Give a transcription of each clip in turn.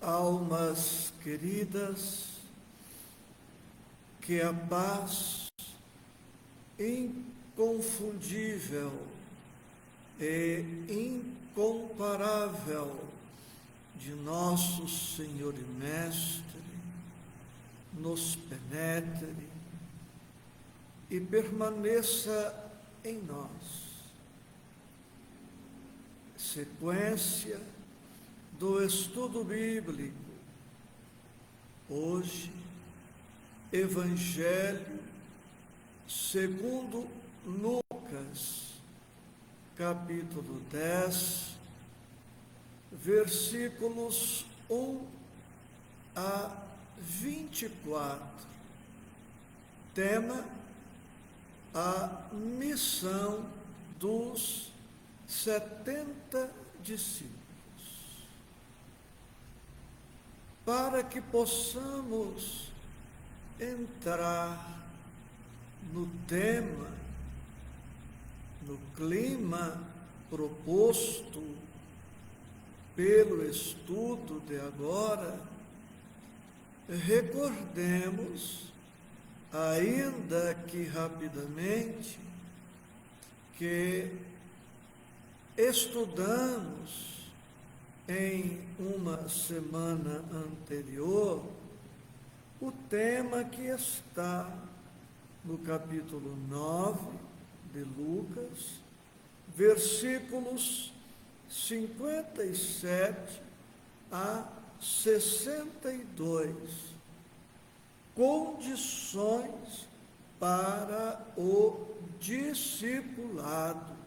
almas queridas, que a paz inconfundível e incomparável de nosso Senhor e Mestre nos penetre e permaneça em nós. Sequência do estudo bíblico. Hoje, Evangelho segundo Lucas, capítulo 10, versículos 1 a 24. Tema: a missão dos 70 discípulos. Para que possamos entrar no tema, no clima proposto pelo estudo de agora, recordemos, ainda que rapidamente, que estudamos em uma semana anterior o tema que está no capítulo 9 de Lucas, versículos 57 a 62, condições para o discipulado.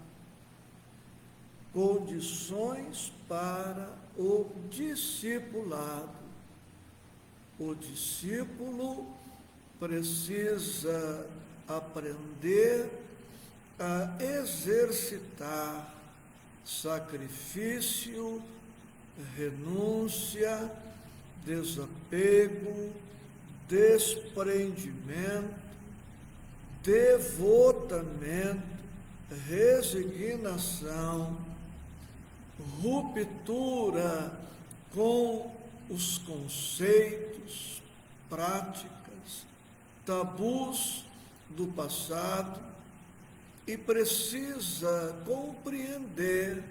Condições para o discipulado. O discípulo precisa aprender a exercitar sacrifício, renúncia, desapego, desprendimento, devotamento, resignação, ruptura com os conceitos, práticas, tabus do passado, e precisa compreender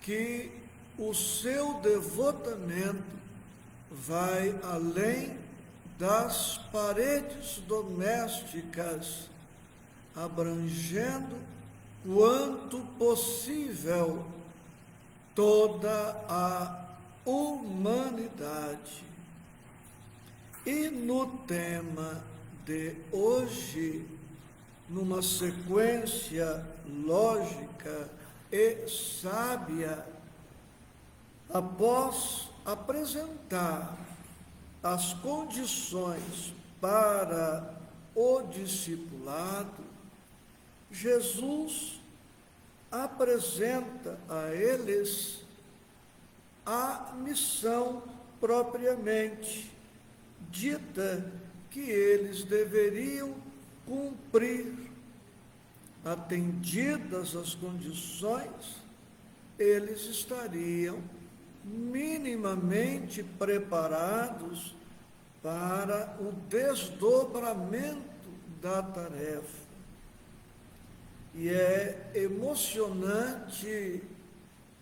que o seu devotamento vai além das paredes domésticas, abrangendo quanto possível toda a humanidade. E no tema de hoje, numa sequência lógica e sábia, após apresentar as condições para o discipulado, Jesus apresenta a eles a missão propriamente dita que eles deveriam cumprir. Atendidas as condições, eles estariam minimamente preparados para o desdobramento da tarefa. E é emocionante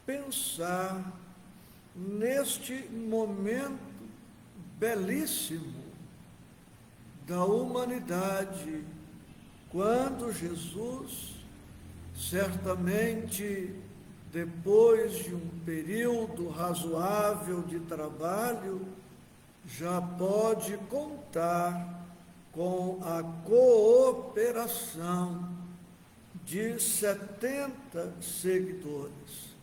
pensar neste momento belíssimo da humanidade, quando Jesus, certamente depois de um período razoável de trabalho, já pode contar com a cooperação de 70 seguidores.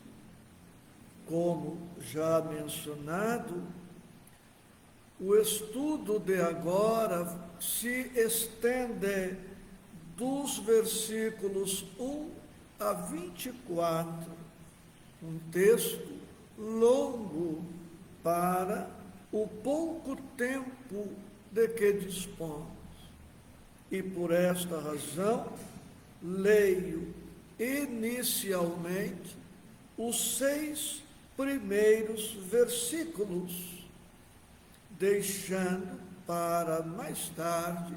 Como já mencionado, o estudo de agora se estende dos versículos 1 a 24, um texto longo para o pouco tempo de que dispomos. E por esta razão, leio inicialmente os 6 primeiros versículos deixando para mais tarde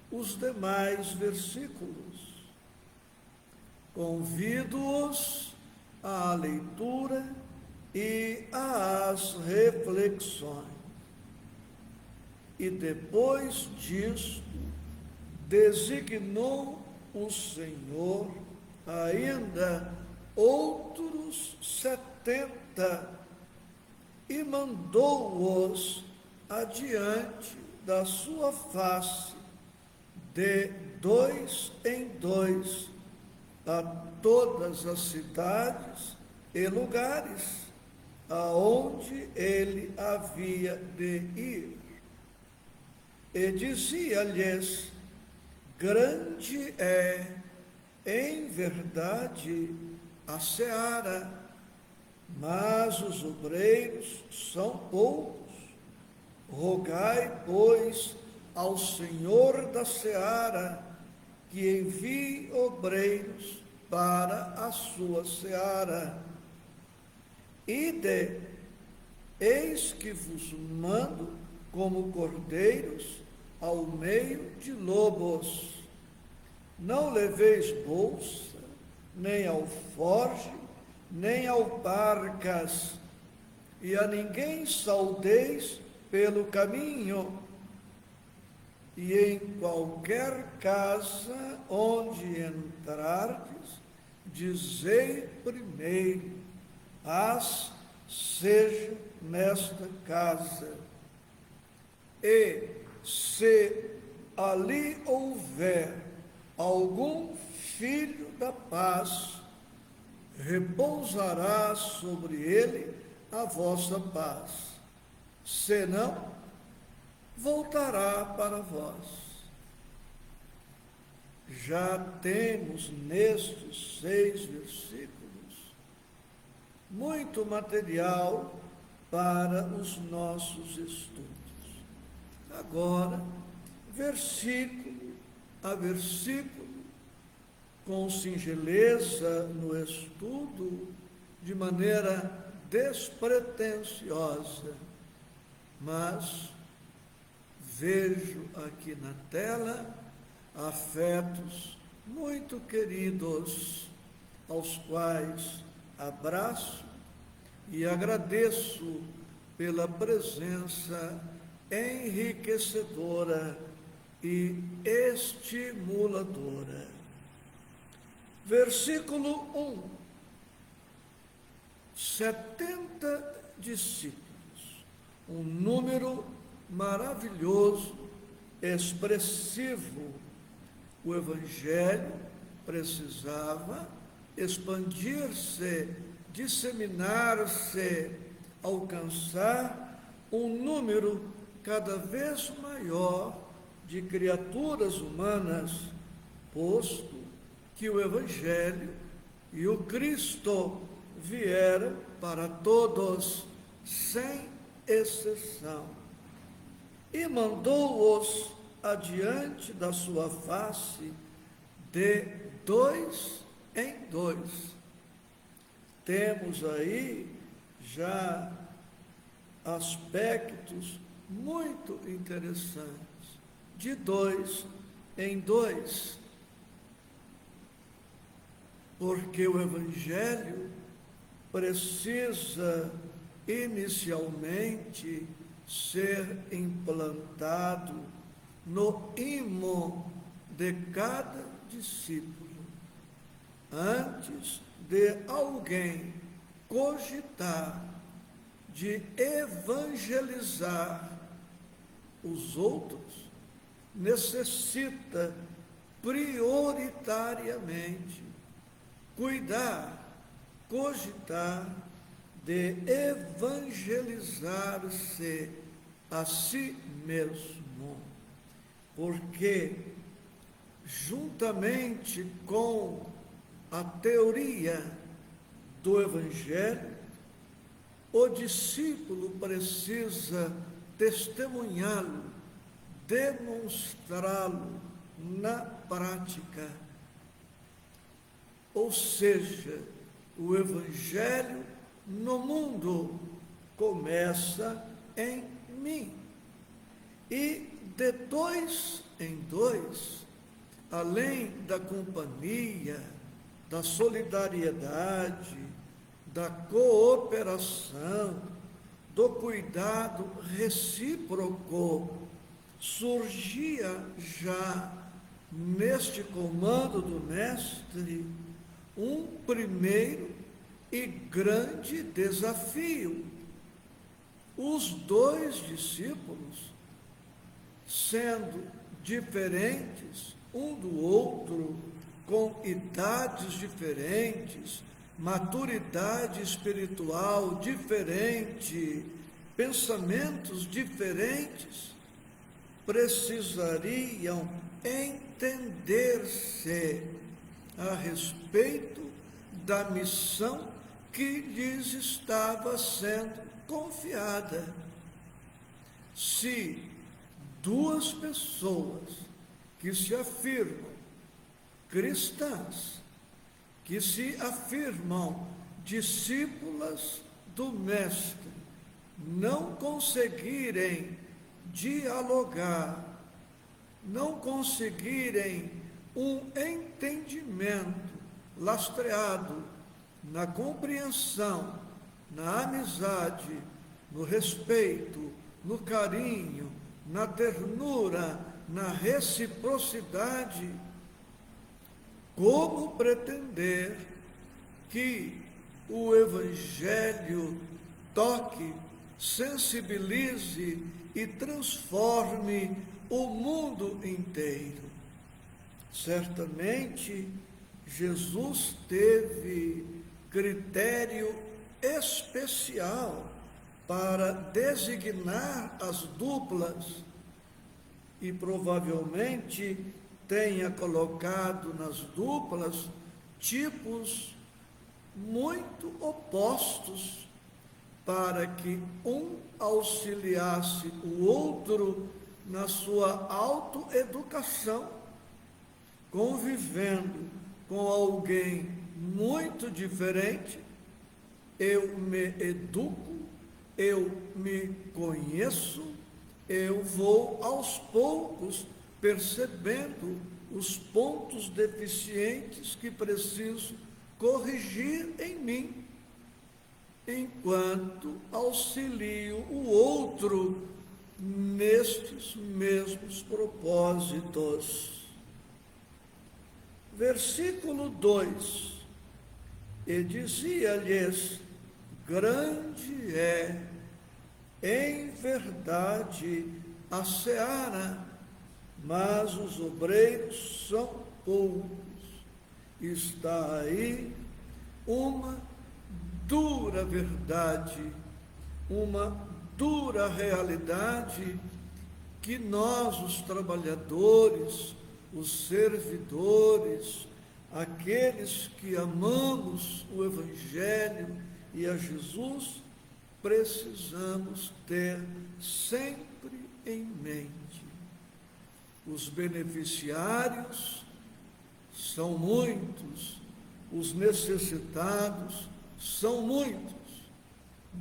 os demais versículos. Convido-os à leitura e às reflexões. E depois disto, designou o Senhor ainda outros 70 e mandou-os adiante da sua face, de 2 em 2, a todas as cidades e lugares aonde ele havia de ir. E dizia-lhes: grande é, em verdade, a seara, mas os obreiros são poucos. Rogai, pois, ao Senhor da seara que envie obreiros para a sua seara. Ide, eis que vos mando como cordeiros ao meio de lobos. Não leveis bolsa, nem alforje, nem alparcas, e a ninguém saudeis pelo caminho. E em qualquer casa onde entrardes, dizei primeiro: paz seja nesta casa. E se ali houver algum filho da paz, repousará sobre ele a vossa paz. Senão, voltará para vós. Já temos nestes 6 versículos muito material para os nossos estudos. Agora, versículo a versículo, com singeleza no estudo, de maneira despretensiosa, mas vejo aqui na tela afetos muito queridos, aos quais abraço e agradeço pela presença enriquecedora e estimuladora. Versículo 1: 70 discípulos, um número maravilhoso, expressivo. O Evangelho precisava expandir-se, disseminar-se, alcançar um número cada vez maior de criaturas humanas, posto que o Evangelho e o Cristo vieram para todos, sem exceção, e mandou-os adiante da sua face, de 2 em 2. Temos aí já aspectos muito interessantes, de 2 em 2, porque o Evangelho precisa inicialmente ser implantado no imo de cada discípulo, antes de alguém cogitar de evangelizar os outros, necessita prioritariamente cogitar de evangelizar-se a si mesmo, porque juntamente com a teoria do Evangelho, o discípulo precisa testemunhá-lo, demonstrá-lo na prática. Ou seja, o Evangelho no mundo começa em mim. E de dois em dois, além da companhia, da solidariedade, da cooperação, do cuidado recíproco, surgia já neste comando do Mestre um primeiro e grande desafio. Os dois discípulos, sendo diferentes um do outro, com idades diferentes, maturidade espiritual diferente, pensamentos diferentes, precisariam entender-se a respeito da missão que lhes estava sendo confiada. Se duas pessoas que se afirmam cristãs, que se afirmam discípulas do Mestre, não conseguirem dialogar, não conseguirem um entendimento lastreado na compreensão, na amizade, no respeito, no carinho, na ternura, na reciprocidade, como pretender que o Evangelho toque, sensibilize e transforme o mundo inteiro? Certamente, Jesus teve critério especial para designar as duplas e provavelmente tenha colocado nas duplas tipos muito opostos para que um auxiliasse o outro na sua autoeducação, convivendo com alguém muito diferente. Eu me educo, eu me conheço, eu vou aos poucos percebendo os pontos deficientes que preciso corrigir em mim, enquanto auxilio o outro nestes mesmos propósitos. Versículo 2: E dizia-lhes: grande é, em verdade, a seara, mas os obreiros são poucos. Está aí uma dura verdade, uma dura realidade que nós, os trabalhadores, os servidores, aqueles que amamos o Evangelho e a Jesus, precisamos ter sempre em mente. Os beneficiários são muitos, os necessitados são muitos,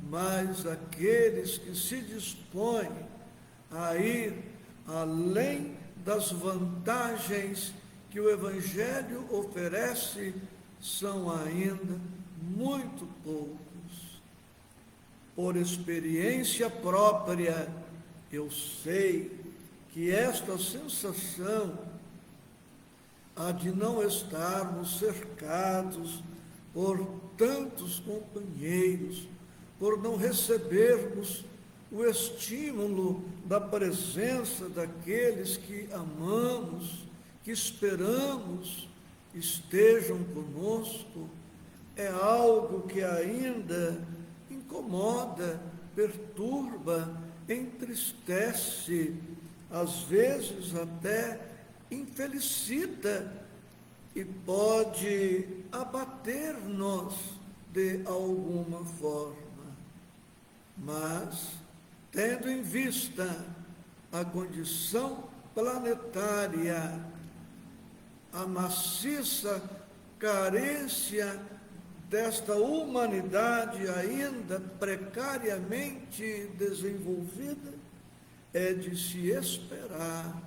mas aqueles que se dispõem a ir além das vantagens que o Evangelho oferece são ainda muito poucos. Por experiência própria, eu sei que esta sensação há de não estarmos cercados por tantos companheiros, por não recebermos o estímulo da presença daqueles que amamos, que esperamos estejam conosco, é algo que ainda incomoda, perturba, entristece, às vezes até infelicita e pode abater-nos de alguma forma. Mas, tendo em vista a condição planetária, a maciça carência desta humanidade ainda precariamente desenvolvida, é de se esperar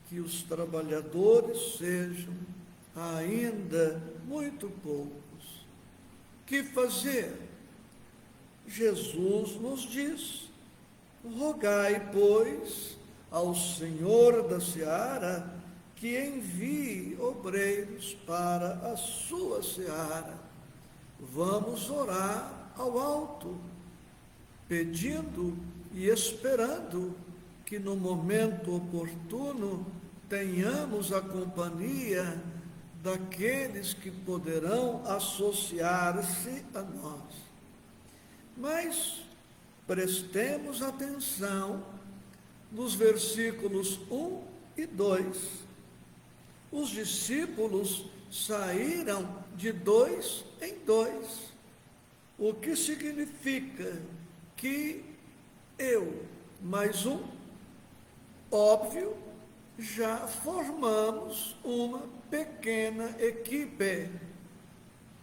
que os trabalhadores sejam ainda muito poucos. Que fazer? Jesus nos diz: rogai, pois, ao Senhor da seara que envie obreiros para a sua seara. Vamos orar ao alto, pedindo e esperando que no momento oportuno tenhamos a companhia daqueles que poderão associar-se a nós. Mas prestemos atenção nos versículos 1 e 2. Os discípulos saíram de 2 em 2, o que significa que eu mais um, óbvio, já formamos uma pequena equipe.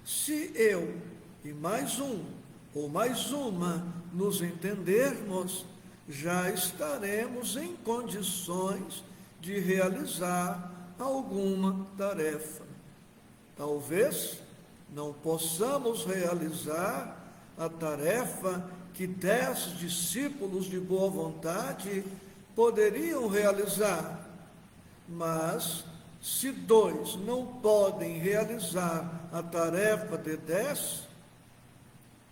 Se eu e mais um ou mais uma nos entendermos, já estaremos em condições de realizar alguma tarefa. Talvez não possamos realizar a tarefa que 10 discípulos de boa vontade poderiam realizar, mas se 2 não podem realizar a tarefa de 10,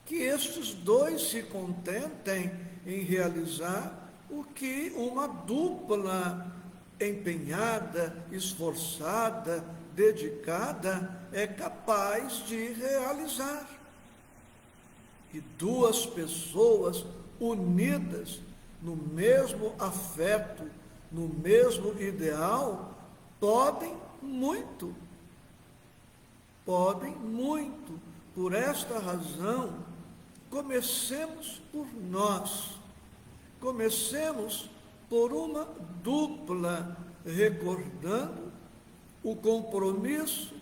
que estes 2 se contentem em realizar o que uma dupla empenhada, esforçada, dedicada é capaz de realizar. E 2 pessoas unidas no mesmo afeto, no mesmo ideal, podem muito. Por esta razão, comecemos por nós. Comecemos por uma dupla, recordando o compromisso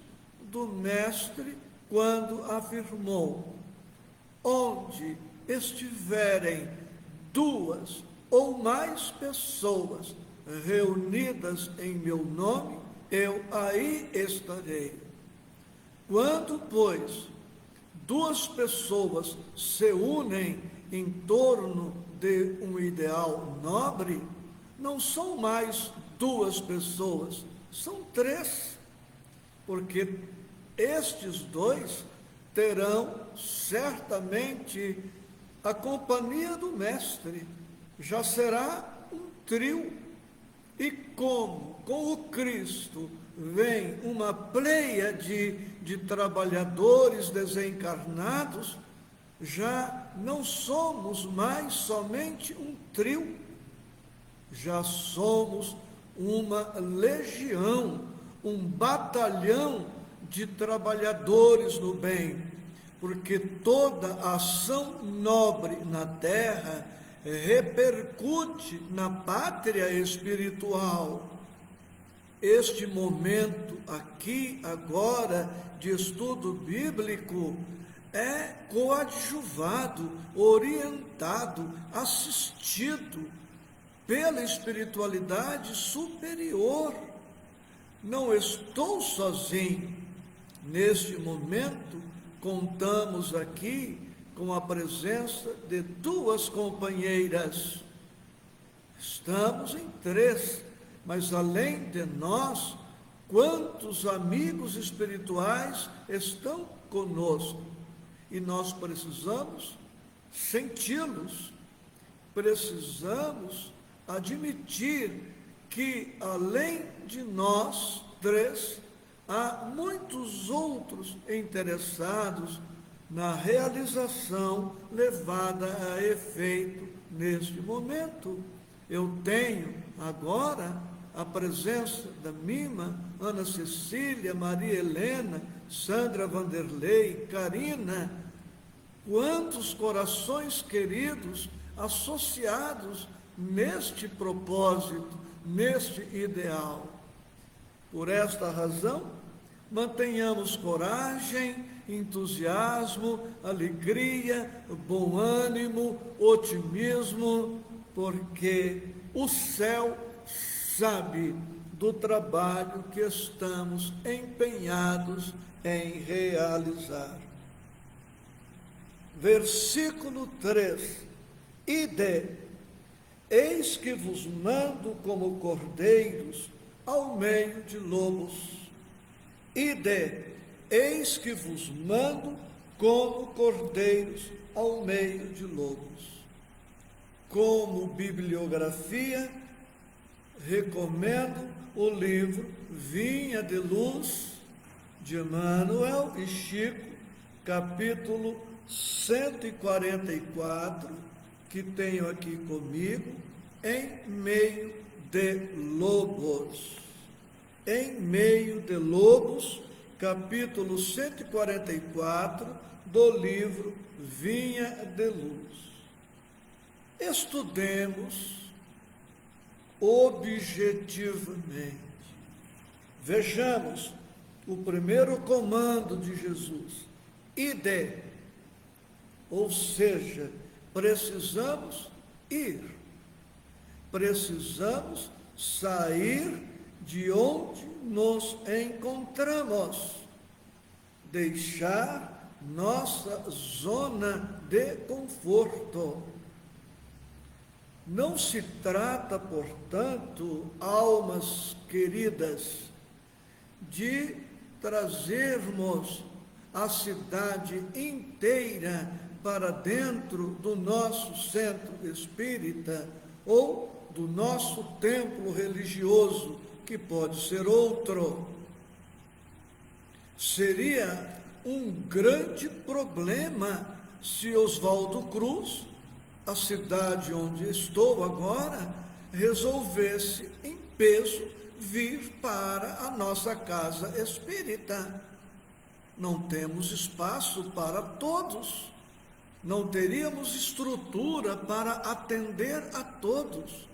do Mestre quando afirmou: onde estiverem 2 ou mais pessoas reunidas em meu nome, eu aí estarei. Quando, pois, 2 pessoas se unem em torno de um ideal nobre, não são mais 2 pessoas, são 3, porque estes 2 terão certamente a companhia do Mestre, já será um trio. E como com o Cristo vem uma pleiade de trabalhadores desencarnados, já não somos mais somente um trio, já somos uma legião, um batalhão de trabalhadores no bem, porque toda ação nobre na terra repercute na pátria espiritual. Este momento aqui, agora, de estudo bíblico, é coadjuvado, orientado, assistido pela espiritualidade superior. Não estou sozinho. Neste momento, contamos aqui com a presença de 2 companheiras. Estamos em 3, mas além de nós, quantos amigos espirituais estão conosco? E nós precisamos senti-los, precisamos admitir que, além de nós 3, há muitos outros interessados na realização levada a efeito neste momento. Eu tenho agora a presença da Mima, Ana Cecília, Maria Helena, Sandra Vanderlei, Karina, quantos corações queridos associados neste propósito, neste ideal. Por esta razão, mantenhamos coragem, entusiasmo, alegria, bom ânimo, otimismo, porque o céu sabe do trabalho que estamos empenhados em realizar. Versículo 3: Ide, eis que vos mando como cordeiros ao meio de lobos. Ide, eis que vos mando como cordeiros ao meio de lobos. Como bibliografia, recomendo o livro Vinha de Luz, de Emmanuel e Chico, capítulo 144, que tenho aqui comigo, Em Meio de Lobos. Em Meio de Lobos, capítulo 144, do livro Vinha de Luz. Estudemos objetivamente. Vejamos o primeiro comando de Jesus: ide, ou seja, precisamos ir, precisamos sair de onde nos encontramos, deixar nossa zona de conforto. Não se trata, portanto, almas queridas, de trazermos a cidade inteira para dentro do nosso centro espírita ou do nosso templo religioso, que pode ser outro. Seria um grande problema se Oswaldo Cruz, a cidade onde estou agora, resolvesse em peso vir para a nossa casa espírita. Não temos espaço para todos, não teríamos estrutura para atender a todos.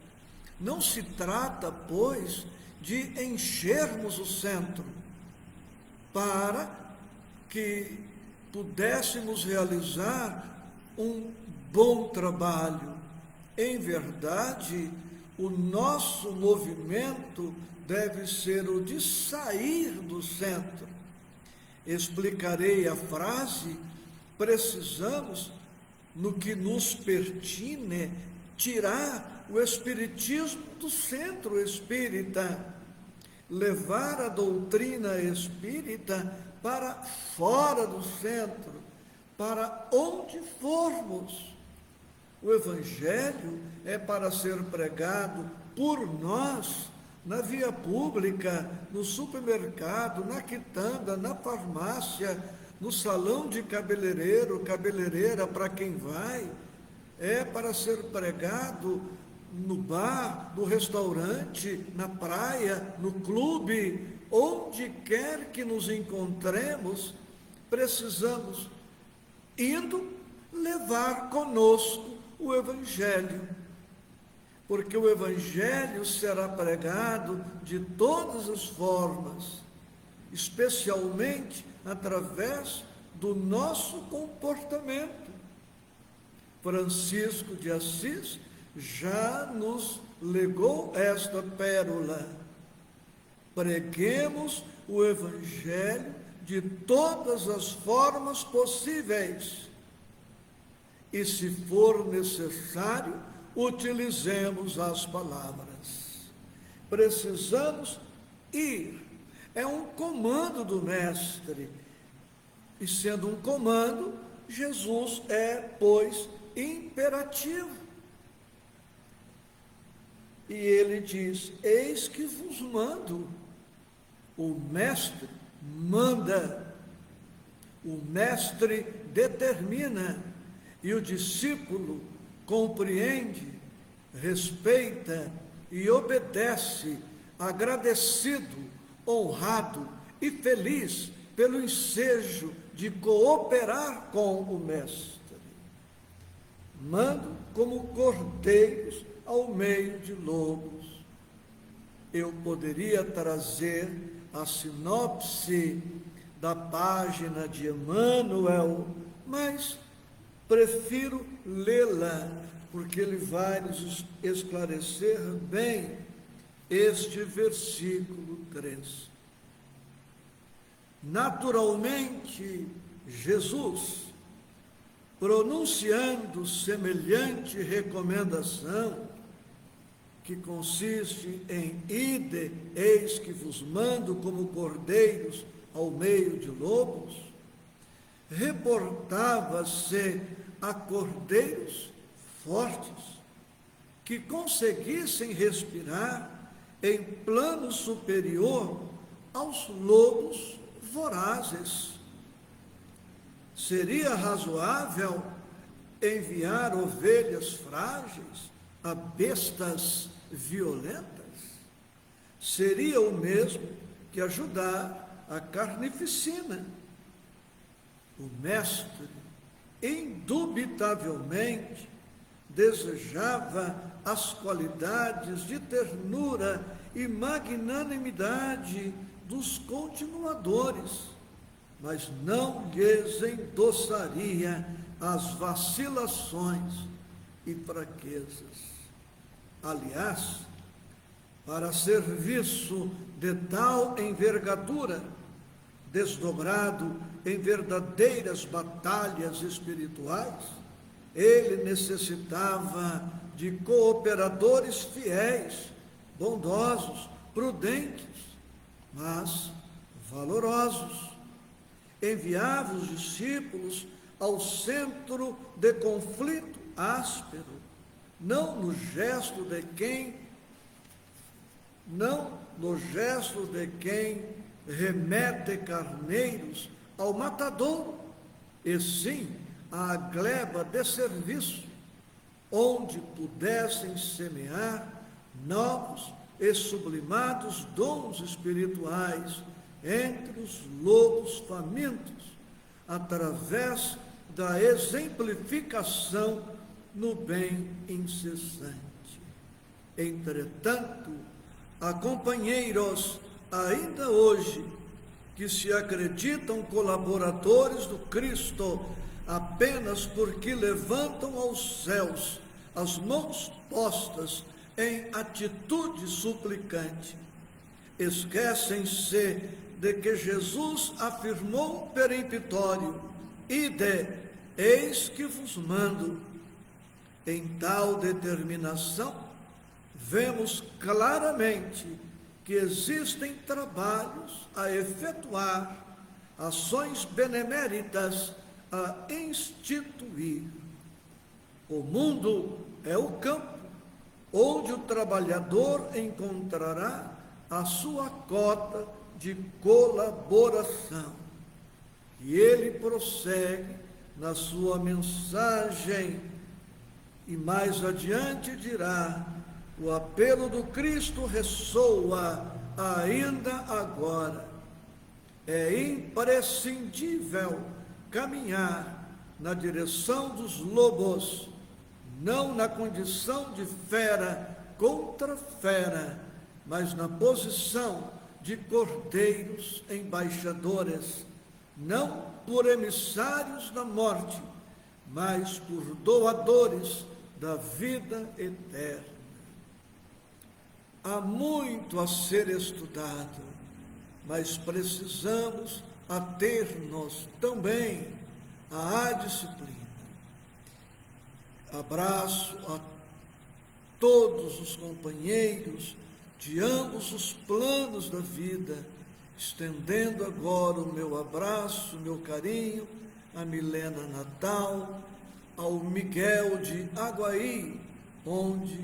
Não se trata, pois, de enchermos o centro, para que pudéssemos realizar um bom trabalho. Em verdade, o nosso movimento deve ser o de sair do centro. Explicarei a frase: precisamos, no que nos pertine, tirar o espiritismo do centro espírita, levar a doutrina espírita para fora do centro, para onde formos. O Evangelho é para ser pregado por nós, na via pública, no supermercado, na quitanda, na farmácia, no salão de cabeleireiro, cabeleireira, para quem vai. É para ser pregado no bar, no restaurante, na praia, no clube, onde quer que nos encontremos, precisamos, indo, levar conosco o Evangelho, porque o Evangelho será pregado de todas as formas, especialmente através do nosso comportamento. Francisco de Assis já nos legou esta pérola: preguemos o Evangelho de todas as formas possíveis, e, se for necessário, utilizemos as palavras. Precisamos ir. É um comando do Mestre. E, sendo um comando, Jesus é, pois, imperativo. E ele diz: eis que vos mando. O Mestre manda. O Mestre determina. E o discípulo compreende, respeita e obedece, agradecido, honrado e feliz pelo ensejo de cooperar com o Mestre. Mando como cordeiros ao meio de lobos. Eu poderia trazer a sinopse da página de Emmanuel, mas prefiro lê-la porque ele vai nos esclarecer bem este versículo 3. Naturalmente, Jesus, pronunciando semelhante recomendação, que consiste em ide, eis que vos mando como cordeiros ao meio de lobos, reportava-se a cordeiros fortes, que conseguissem respirar em plano superior aos lobos vorazes. Seria razoável enviar ovelhas frágeis a bestas violentas? Seria o mesmo que ajudar a carnificina. O mestre, indubitavelmente, desejava as qualidades de ternura e magnanimidade dos continuadores, mas não lhes endossaria as vacilações e fraquezas. Aliás, para serviço de tal envergadura, desdobrado em verdadeiras batalhas espirituais, ele necessitava de cooperadores fiéis, bondosos, prudentes, mas valorosos. Enviava os discípulos ao centro de conflito áspero, não no gesto de quem remete carneiros ao matadouro, e sim à gleba de serviço, onde pudessem semear novos e sublimados dons espirituais entre os lobos famintos, através da exemplificação no bem incessante. Entretanto, há companheiros ainda hoje que se acreditam colaboradores do Cristo apenas porque levantam aos céus as mãos postas em atitude suplicante. Esquecem-se de que Jesus afirmou peremptório: ide, eis que vos mando. Em tal determinação, vemos claramente que existem trabalhos a efetuar, ações beneméritas a instituir. O mundo é o campo onde o trabalhador encontrará a sua cota de colaboração. E ele prossegue na sua mensagem e mais adiante dirá: o apelo do Cristo ressoa ainda agora. É imprescindível caminhar na direção dos lobos, não na condição de fera contra fera, mas na posição de cordeiros embaixadores, não por emissários da morte, mas por doadores da vida eterna. Há muito a ser estudado, mas precisamos ater-nos também à disciplina. Abraço a todos os companheiros de ambos os planos da vida, estendendo agora o meu abraço, meu carinho a Milena Natal, ao Miguel de Aguaí, onde,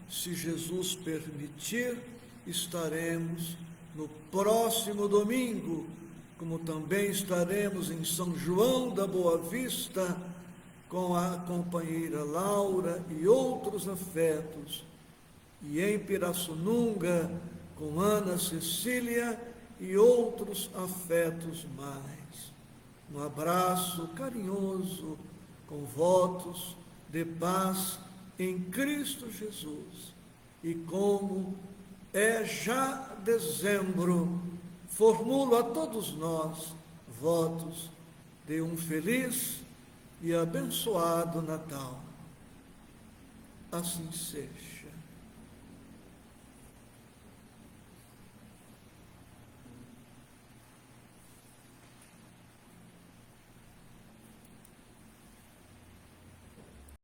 se Jesus permitir, estaremos no próximo domingo, como também estaremos em São João da Boa Vista, com a companheira Laura e outros afetos, e em Pirassununga, com Ana Cecília e outros afetos mais. Um abraço carinhoso, com votos de paz em Cristo Jesus. E como é já dezembro, formulo a todos nós votos de um feliz e abençoado Natal. assim seja.